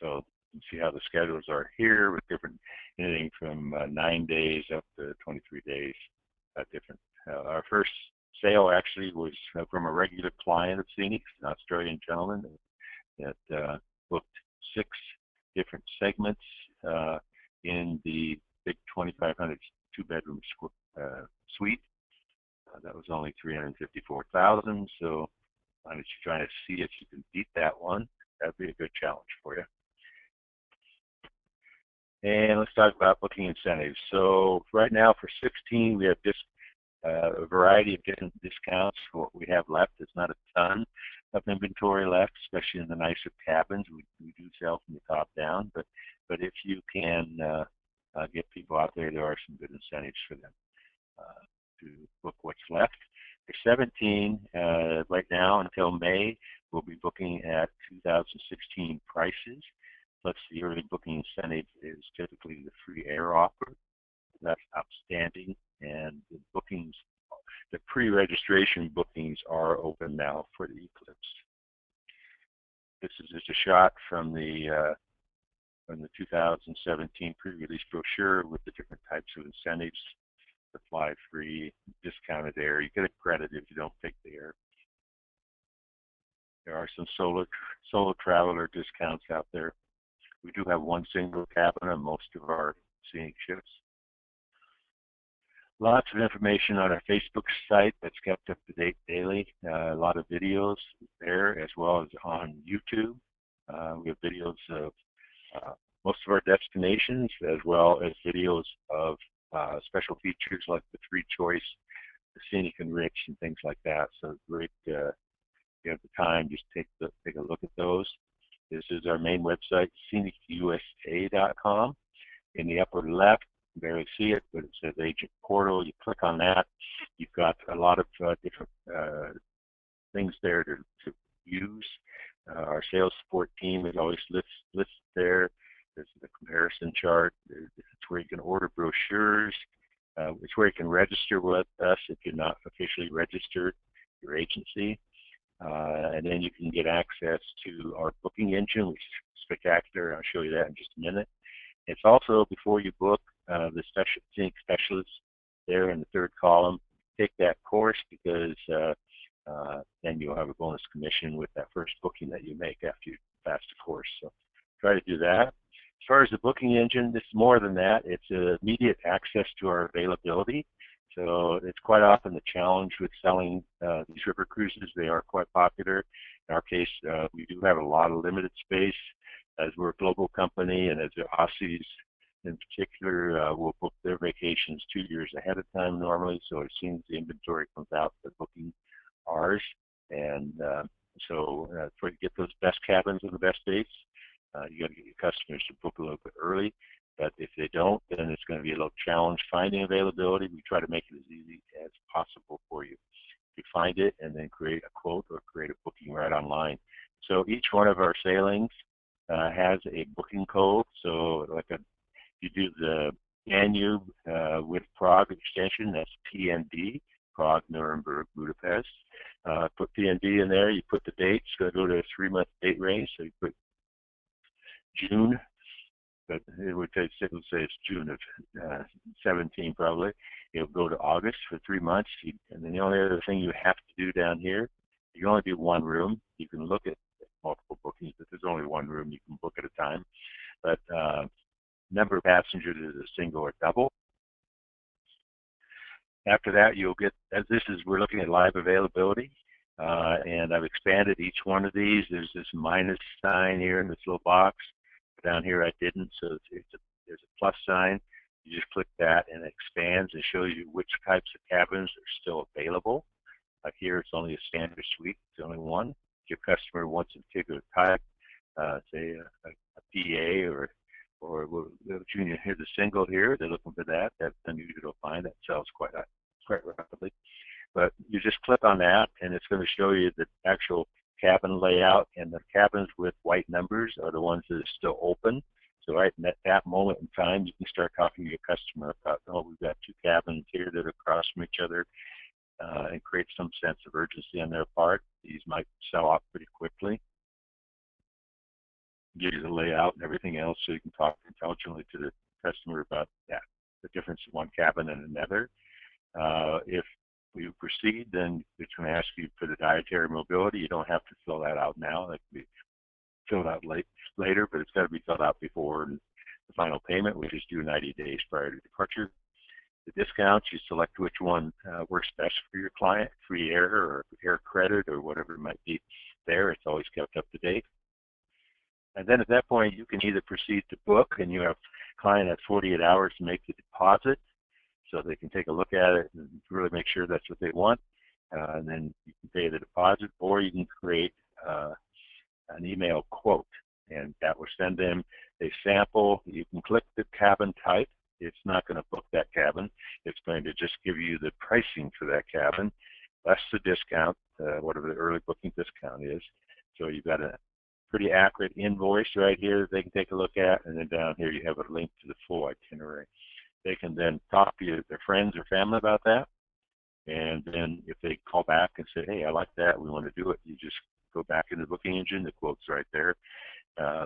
So you can see how the schedules are here with different, anything from 9 days up to 23 days, different. Our first sale actually was from a regular client of Scenic, an Australian gentleman that booked 6 different segments in the big 2,500 2-bedroom suite. That was only $354,000. So why don't you try to see if you can beat that one? That'd be a good challenge for you. And let's talk about booking incentives. So right now for 16, we have a variety of different discounts for what we have left. There's not a ton of inventory left, especially in the nicer cabins. We do sell from the top down, but if you can get people out there, there are some good incentives for them to book what's left. For 17, right now until May, we'll be booking at 2016 prices, plus the early booking incentive is typically the free air offer. That's outstanding, and the bookings, the pre-registration bookings are open now for the Eclipse. This is just a shot from the 2017 pre-release brochure with the different types of incentives. The fly free, discounted air. You get a credit if you don't take the air. There are some solo traveler discounts out there. We do have one single cabin on most of our Scenic ships. Lots of information on our Facebook site that's kept up to date daily. A lot of videos there as well as on YouTube. We have videos of most of our destinations as well as videos of special features like the 3-choice, the Scenic and Rich, and things like that. So great, if you have the time, just take a look at those. This is our main website, scenicusa.com. In the upper left, you can barely see it, but it says Agent Portal. You click on that. You've got a lot of different things there to use. Our sales support team is always listed there. There's the comparison chart. It's where you can order brochures. It's where you can register with us if you're not officially registered, your agency. And then you can get access to our booking engine, which is spectacular. I'll show you that in just a minute. It's also, before you book, the Scenic specialists there in the third column. Take that course, because then you'll have a bonus commission with that first booking that you make after you pass the course. So try to do that. As far as the booking engine, it's more than that. It's immediate access to our availability. So it's quite often the challenge with selling these river cruises. They are quite popular. In our case, we do have a lot of limited space, as we're a global company, and as the Aussies in particular will book their vacations 2 years ahead of time normally. So as soon as the inventory comes out, they're booking ours. And so for to get those best cabins and the best dates, you got to get your customers to book a little bit early. But if they don't, then it's going to be a little challenge finding availability. We try to make it as easy as possible for you. You find it and then create a quote or create a booking right online. So each one of our sailings has a booking code. So like you do the Danube with Prague extension, that's PND, Prague, Nuremberg, Budapest. Put PND in there, you put the dates, go to a 3-month date range. So you put June, but it would say, let's say it's June of 17 probably. It'll go to August for 3 months. And then the only other thing you have to do down here, you can only do one room. You can look at multiple bookings, but there's only one room you can book at a time. But number of passengers is a single or double. After that, you'll get, as this is, we're looking at live availability. And I've expanded each one of these. There's this minus sign here in this little box. Down here I didn't, so there's a plus sign. You just click that and it expands and shows you which types of cabins are still available. Like here, it's only a standard suite. It's only one. If your customer wants a particular type, say a PA or junior, here's a single here. They're looking for that. That's unusual to find. That sells quite rapidly. But you just click on that, and it's going to show you the actual cabin layout, and the cabins with white numbers are the ones that are still open. So right at that moment in time, you can start talking to your customer about, oh, we've got 2 cabins here that are across from each other, and create some sense of urgency on their part. These might sell off pretty quickly. Give you the layout and everything else, so you can talk intelligently to the customer about that, the difference in one cabin and another. If we proceed, then it's going to ask you for the dietary mobility. You don't have to fill that out now. That can be filled out later, but it's got to be filled out before the final payment, which is due 90 days prior to departure. The discounts, you select which one works best for your client, free air or air credit or whatever it might be there. It's always kept up to date. And then at that point, you can either proceed to book, and you have client at 48 hours to make the deposit, so they can take a look at it and really make sure that's what they want. And then you can pay the deposit, or you can create an email quote, and that will send them a sample. You can click the cabin type. It's not going to book that cabin. It's going to just give you the pricing for that cabin, less the discount, whatever the early booking discount is. So you've got a pretty accurate invoice right here that they can take a look at, and then down here you have a link to the full itinerary. They can then talk to their friends or family about that, and then if they call back and say, hey, I like that, we want to do it, you just go back into the booking engine, the quote's right there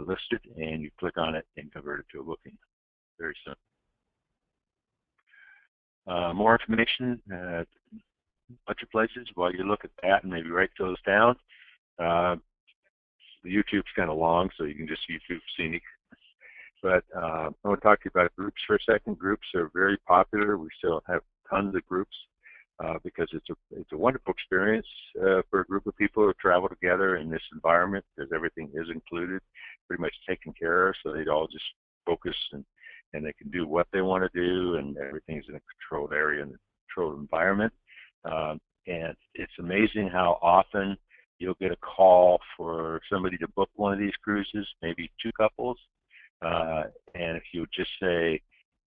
listed, and you click on it and convert it to a booking. Very simple. More information, a bunch of places. While you look at that and maybe write those down, the YouTube's kind of long, so you can just YouTube Scenic. But I want to talk to you about groups for a second. Groups are very popular. We still have tons of groups because it's a wonderful experience for a group of people who travel together in this environment, because everything is included, pretty much taken care of, so they'd all just focus and they can do what they want to do, and everything's in a controlled area and a controlled environment. And it's amazing how often you'll get a call for somebody to book one of these cruises, maybe 2 couples. And if you would just say,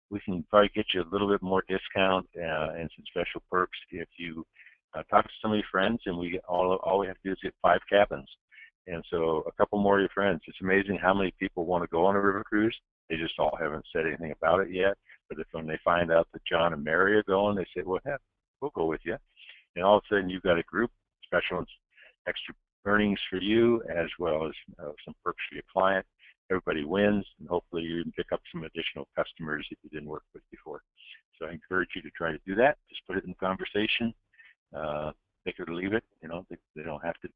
we can probably get you a little bit more discount and some special perks if you talk to some of your friends, and all we have to do is get 5 cabins. And so a couple more of your friends. It's amazing how many people want to go on a river cruise. They just all haven't said anything about it yet. But when they find out that John and Mary are going, they say, well, heck, we'll go with you. And all of a sudden, you've got a group, special extra earnings for you, as well as some perks for your client. Everybody wins, and hopefully you can pick up some additional customers that you didn't work with before. So I encourage you to try to do that. Just put it in conversation. Take it or leave it. You know, they don't have to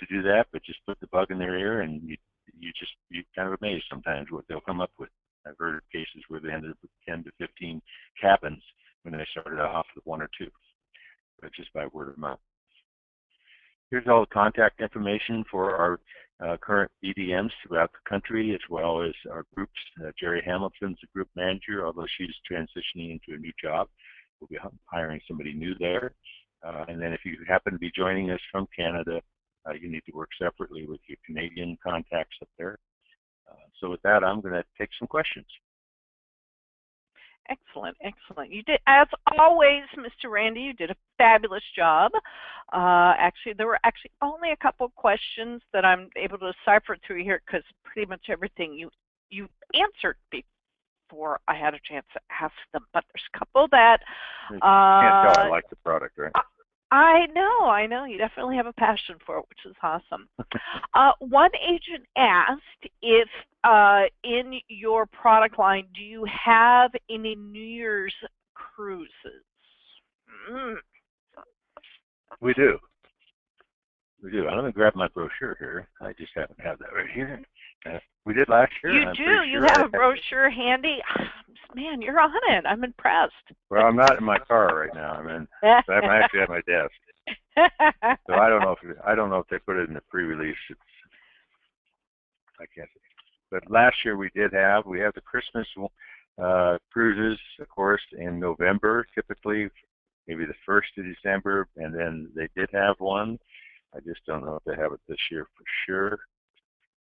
do that, but just put the bug in their ear, and you're kind of amazed sometimes what they'll come up with. I've heard of cases where they ended up with 10 to 15 cabins when they started off with 1 or 2, but just by word of mouth. Here's all the contact information for our current BDMs throughout the country, as well as our groups. Jerry Hamilton's the group manager, although she's transitioning into a new job. We'll be hiring somebody new there. And then if you happen to be joining us from Canada, you need to work separately with your Canadian contacts up there. So with that, I'm going to take some questions. Excellent, excellent. You did, as always, Mr. Randy, you did a fabulous job. Actually, there were only a couple questions that I'm able to decipher through here, because pretty much everything you answered before I had a chance to ask them. But there's a couple that you can't tell I like the product, right? I know. You definitely have a passion for it, which is awesome. One agent asked if in your product line, do you have any New Year's cruises? We do. I'm going to grab my brochure here. I just happen to have that right here. We did last year. You do? You have a brochure handy? Man, you're on it. I'm impressed. Well, I'm not in my car right now. I'm actually at my desk. So I don't know if they put it in the pre-release. I can't say. But last year we have the Christmas cruises, of course, in November, typically, maybe the 1st of December, and then they did have one. I just don't know if they have it this year for sure.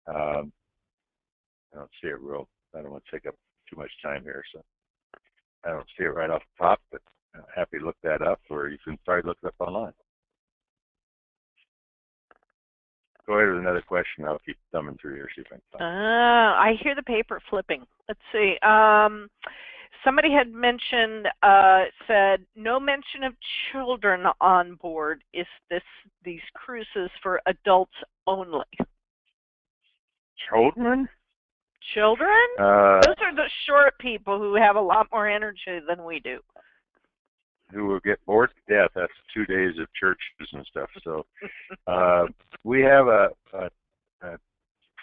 I don't see it I don't want to take up too much time here, so I don't see it right off the top, but I'm happy to look that up, or you can try to look it up online. Go ahead with another question. I'll keep thumbing through here, see if I can find it. I hear the paper flipping. Let's see. Somebody had mentioned, said, no mention of children on board. Is these cruises for adults only? Children? Children? Those are the short people who have a lot more energy than we do. Who will get bored to death after 2 days of churches and stuff. So we have a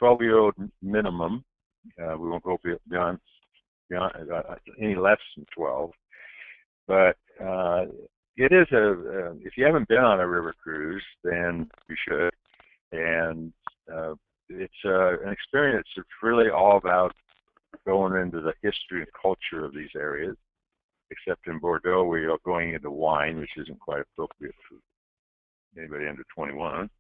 12-year-old minimum. We won't go beyond any less than 12. But it is if you haven't been on a river cruise, then you should. And it's an experience that's really all about going into the history and culture of these areas, except in Bordeaux where you're going into wine, which isn't quite appropriate for anybody under 21.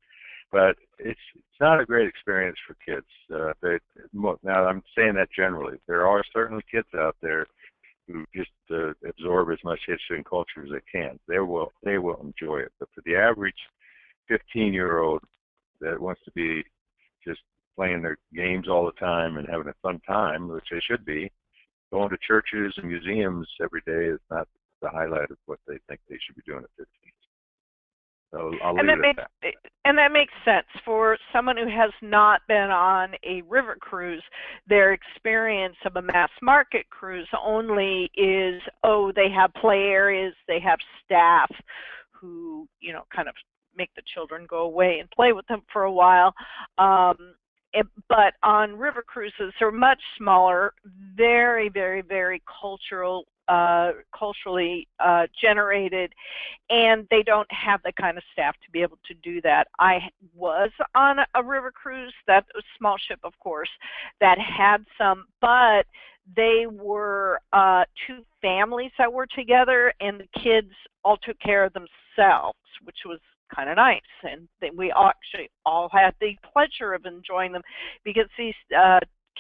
But it's not a great experience for kids. Now, I'm saying that generally. There are certainly kids out there who just absorb as much history and culture as they can. They will enjoy it. But for the average 15-year-old that wants to be just playing their games all the time and having a fun time, which they should be, going to churches and museums every day is not the highlight of what they think they should be doing at 15. So I'll leave it at that. And that makes sense. For someone who has not been on a river cruise, their experience of a mass market cruise only is, they have play areas, they have staff who, kind of make the children go away and play with them for a while. But on river cruises, they're much smaller, very, very, very culturally generated, and they don't have the kind of staff to be able to do that. I was on a river cruise, that was a small ship, of course, that had some, but they were 2 families that were together, and the kids all took care of themselves, which was kind of nice, and we actually all had the pleasure of enjoying them, because these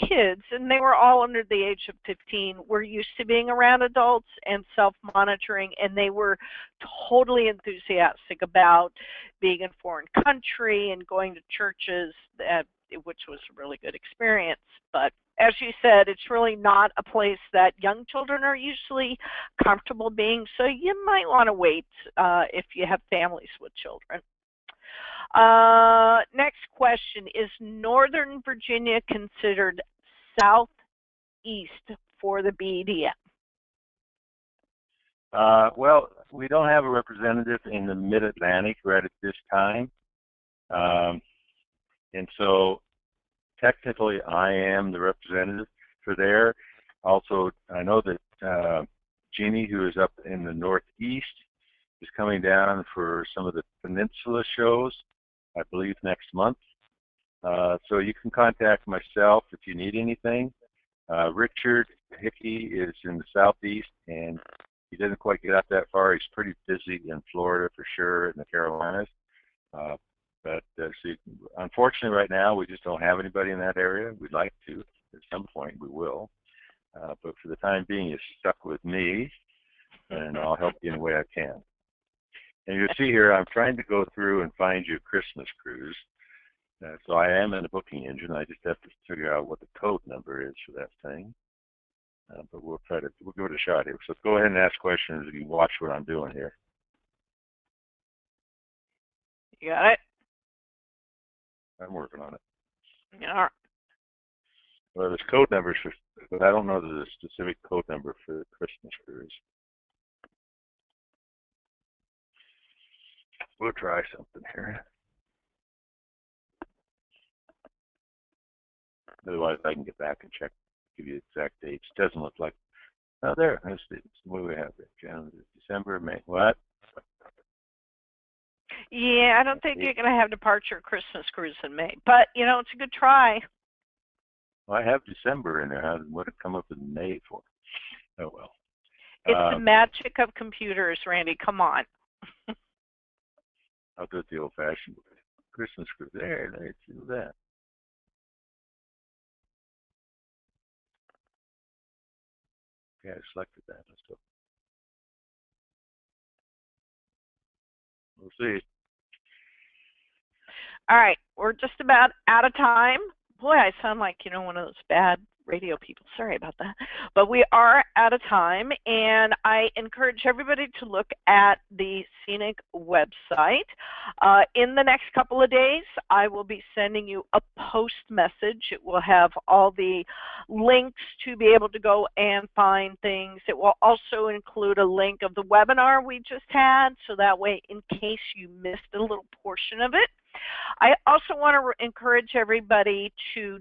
kids, and they were all under the age of 15, were used to being around adults and self-monitoring, and they were totally enthusiastic about being in foreign country and going to churches, which was a really good experience. But as you said, it's really not a place that young children are usually comfortable being, so you might want to wait if you have families with children. Next question, is Northern Virginia considered southeast for the BDM? Well, we don't have a representative in the Mid-Atlantic right at this time. And so technically I am the representative for there. Also, I know that Jeannie, who is up in the Northeast, is coming down for some of the peninsula shows, I believe next month. So you can contact myself if you need anything. Richard Hickey is in the Southeast, and he doesn't quite get out that far. He's pretty busy in Florida for sure, in the Carolinas. But see, unfortunately right now we just don't have anybody in that area. We'd like to. At some point we will. But for the time being, you're stuck with me, and I'll help you in the way I can. And you'll see here, I'm trying to go through and find you a Christmas cruise. So I am in a booking engine. I just have to figure out what the code number is for that thing. But we'll give it a shot here. So go ahead and ask questions if you watch what I'm doing here. You got it? I'm working on it. Yeah. Well, there's code numbers, but I don't know the specific code number for the Christmas cruise. We'll try something here. Otherwise, I can get back and check, give you exact dates. Doesn't look like. Oh, there. Let's see. What do we have there? January, December, May. What? Yeah, I don't think you're going to have departure Christmas cruise in May, but you know, it's a good try. Well, I have December in there. What did it come up in May for? Oh well. It's the magic of computers, Randy. Come on. I'll do it the old-fashioned way. Christmas cruise. There, let's do that. Okay, I selected that. Let's go. We'll see. All right, we're just about out of time. Boy, I sound like, you know, one of those bad radio people. Sorry about that. But we are out of time, and I encourage everybody to look at the Scenic website. In the next couple of days, I will be sending you a post message. It will have all the links to be able to go and find things. It will also include a link of the webinar we just had, so that way, in case you missed a little portion of it. I also want to encourage everybody to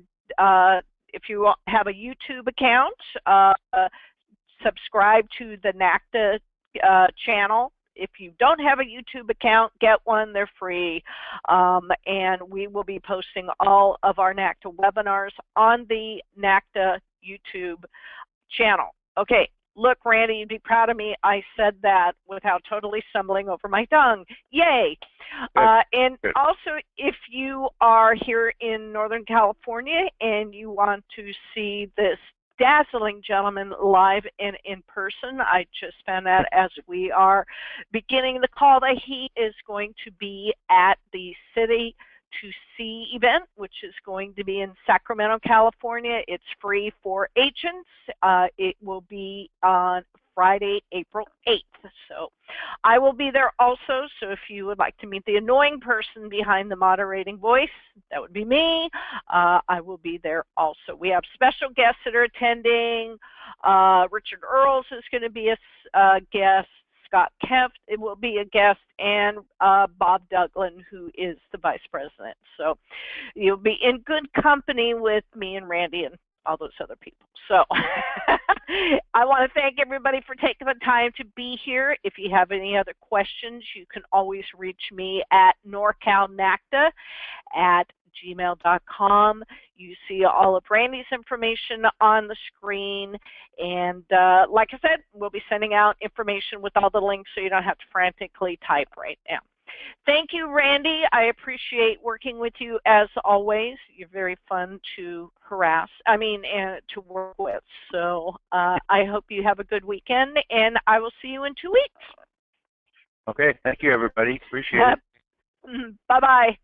if you have a YouTube account, subscribe to the NACTA channel. If you don't have a YouTube account, get one. They're free. And we will be posting all of our NACTA webinars on the NACTA YouTube channel. Okay, look, Randy, you'd be proud of me. I said that without totally stumbling over my tongue. Yay. And also, if you are here in Northern California and you want to see this dazzling gentleman live and in person, I just found out as we are beginning the call that he is going to be at the City to See event, which is going to be in Sacramento, California. It's free for agents. It will be on Friday, April 8th. So I will be there also. So if you would like to meet the annoying person behind the moderating voice, that would be me. I will be there also. We have special guests that are attending. Richard Earls is going to be a guest. Scott Kemp, it will be a guest, and Bob Douglin, who is the vice president. So you'll be in good company with me and Randy and all those other people. So I want to thank everybody for taking the time to be here. If you have any other questions, you can always reach me at norcalnacta at gmail.com. You see all of Randy's information on the screen, and like I said, we'll be sending out information with all the links so you don't have to frantically type right now. Thank you, Randy. I appreciate working with you as always. You're very fun to to work with. So I hope you have a good weekend, and I will see you in 2 weeks. Okay, thank you, everybody. Appreciate it. Bye-bye.